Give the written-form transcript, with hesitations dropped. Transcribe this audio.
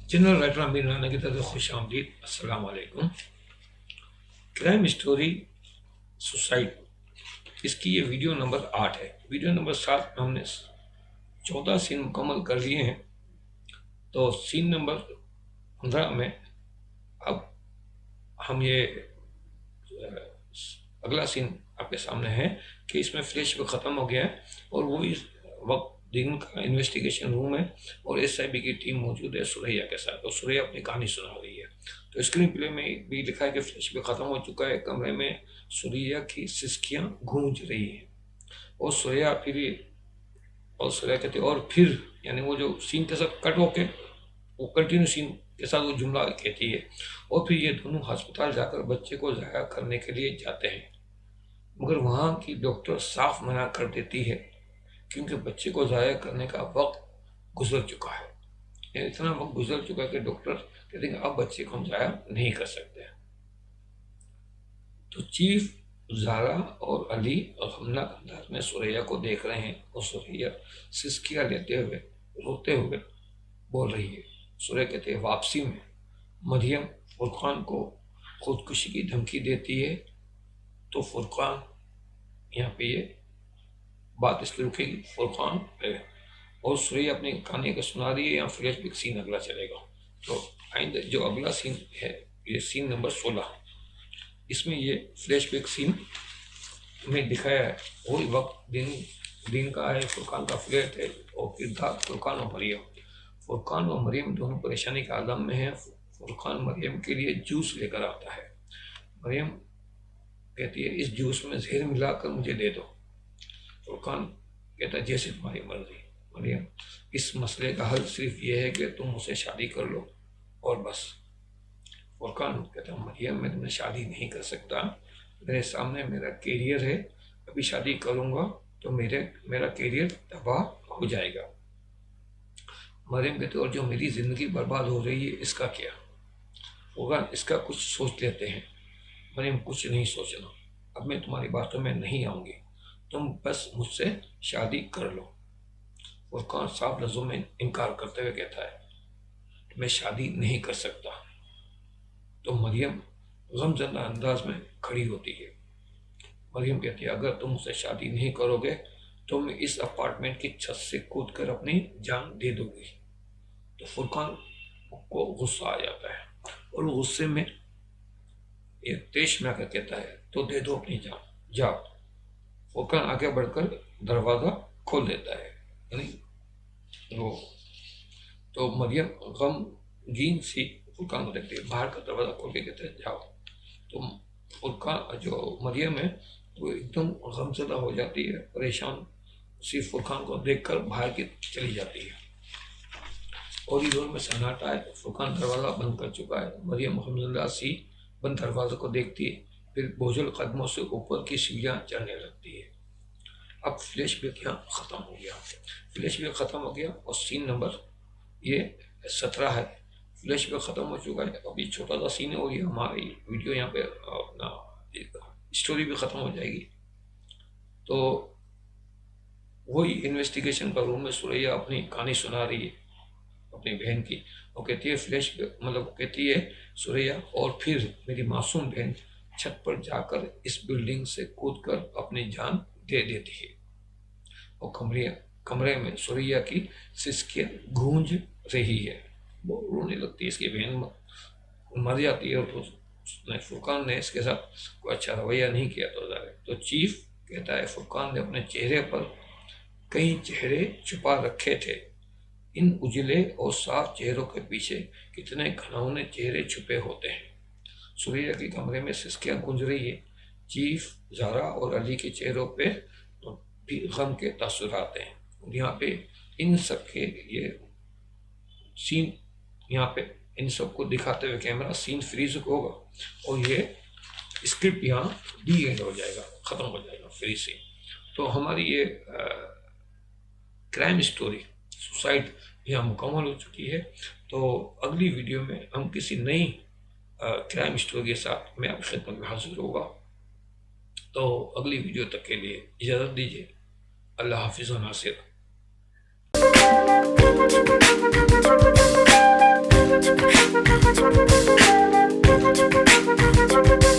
General writer Aamir Rana की तरफ से खुश आमदीद। अस्सलाम वालेकुम। क्राइम स्टोरी सुसाइड, इसकी ये वीडियो नंबर 8 है। वीडियो नंबर 7 में हमने 14 सीन मुकम्मल कर लिए हैं। तो सीन नंबर 15 में अब हम ये अगला सीन आपके सामने है कि इसमें फ्लैश भी ख़त्म हो गया है और वो इस वक्त दिन का इन्वेस्टिगेशन रूम है और एसआईबी की टीम मौजूद है सुरैया के साथ, और सुरैया अपनी कहानी सुना रही है। तो स्क्रीन प्ले में भी लिखा है कि फ्लैश भी ख़त्म हो चुका है। कमरे में सुरैया की सिसकियाँ गूंज रही हैं और सुरैया कहते और फिर यानी वो जो सीन के साथ कट होके वो कंटिन्यू सीन के साथ वो जुमला कहती है। और फिर ये दोनों अस्पताल जाकर बच्चे को ज़ाया करने के लिए जाते हैं, मगर वहाँ की डॉक्टर साफ मना कर देती है क्योंकि बच्चे को ज़ाया करने का वक्त गुजर चुका है। यानी इतना वक्त गुजर चुका है कि डॉक्टर कहते हैं अब बच्चे को हम ज़ाया नहीं कर सकते। तो चीफ, ज़ारा और अली गमनाक अंदाज में सुरैया को देख रहे हैं और सुरैया सिसकियाँ लेते हुए रोते हुए बोल रही है। सुरैया कहते हैं वापसी में मरियम फुरकान को खुदकुशी की धमकी देती है। तो फुरकान, यहाँ पे ये बात इसलिए रुकेगी फुरकान पे, और सुरैया अपनी कहानी को सुना रही है। यहाँ फ्लैशबैक सीन अगला चलेगा। तो आइंदा जो अगला सीन है ये सीन नंबर 16, इसमें ये फ्लैशबैक सीन में दिखाया है वही वक्त दिन का है। फुरकान का फ्लैट है और किरदार फुरकान और मरियम। फुरकान और मरियम दोनों परेशानी के आलम में हैं। फुरकान मरियम के लिए जूस लेकर आता है। मरियम कहती है इस जूस में जहर मिलाकर मुझे दे दो। फुरकान कहता है जैसे तुम्हारी मर्जी। मरियम, इस मसले का हल सिर्फ ये है कि तुम मुझसे शादी कर लो और बस। फुरकान कहता है मरियम, मैं तुमसे शादी नहीं कर सकता, मेरे सामने मेरा कैरियर है, अभी शादी करूँगा तो मेरा कैरियर तबाह हो जाएगा। मरियम कहते और जो मेरी ज़िंदगी बर्बाद हो रही है इसका क्या होगा, इसका कुछ सोच लेते हैं। मरियम, कुछ नहीं सोचना, अब मैं तुम्हारी बातों में नहीं आऊँगी, तुम बस मुझसे शादी कर लो। फुरकान साफ लफ्ज़ों में इनकार करते हुए कहता है मैं शादी नहीं कर सकता। तो मरियम गमज़दा अंदाज में खड़ी होती है। मरियम कहती है अगर तुम मुझसे शादी नहीं करोगे तो मैं इस अपार्टमेंट की छत से कूदकर अपनी जान दे दूंगी। तो फुरकान को गुस्सा आ जाता है और वो गुस्से में एक तेज में आकर कहता है तो दे दो अपनी जान, जाओ। फुरकान आगे बढ़कर दरवाज़ा खोल देता है। यानी वो तो मरियम गमगीन सी फुरकान को देखती है, बाहर का दरवाज़ा खोल के कहते हैं जाओ। तो फुरकान जो मरियम है वो एकदम गमज़दा हो जाती है, परेशान सी फुरकान को देखकर बाहर की चली जाती है। और इधर में सन्नाटा है। फुरकान दरवाज़ा बंद कर चुका है। मरियम गमज़दा सी बंद दरवाज़े को देखती है, फिर बोझल कदमों से ऊपर की सीढ़ियाँ चढ़ने लगती है। अब फ्लैशबैक यहाँ ख़त्म हो गया। फ्लैशबैक ख़त्म हो गया और सीन नंबर ये 17 है। फ्लैशबैक ख़त्म हो चुका है। अभी छोटा सा सीन है और ये हमारी वीडियो यहाँ पे अपना स्टोरी भी ख़त्म हो जाएगी। तो वही इन्वेस्टिगेशन का रूम में सुरैया अपनी कहानी सुना रही है अपनी बहन की। वो कहती है कहती है सुरैया और फिर मेरी मासूम बहन छत पर जाकर इस बिल्डिंग से कूदकर अपनी जान दे देती है। और कमरे में सुरैया की सिसकियाँ गूंज रही है, वो रोने लगती है। इसकी बहन मर जाती है और फुरकान ने इसके साथ कोई अच्छा रवैया नहीं किया। तो चीफ कहता है फुरकान ने अपने चेहरे पर कई चेहरे छुपा रखे थे, इन उजले और साफ चेहरों के पीछे कितने घनौने चेहरे छुपे होते हैं। सुरैया के कमरे में सिसकियाँ गूंज रही है। चीफ, ज़ारा और अली के चेहरों पे भी गम के तासुरात हैं। और यहाँ पे इन सब के ये सीन, यहाँ पे इन सबको दिखाते हुए कैमरा सीन फ्रीज होगा और ये स्क्रिप्ट यहाँ डी एंड हो जाएगा, ख़त्म हो जाएगा फ्री सीन। तो हमारी ये क्राइम स्टोरी सुसाइड यहाँ मुकम्मल हो चुकी है। तो अगली वीडियो में हम किसी नई क्राइम स्टोरी के साथ मैं आपकी खिदमत में हाजिर होगा। तो अगली वीडियो तक के लिए इजाज़त दीजिए। अल्लाह हाफिज़ व नासिर। Thank you.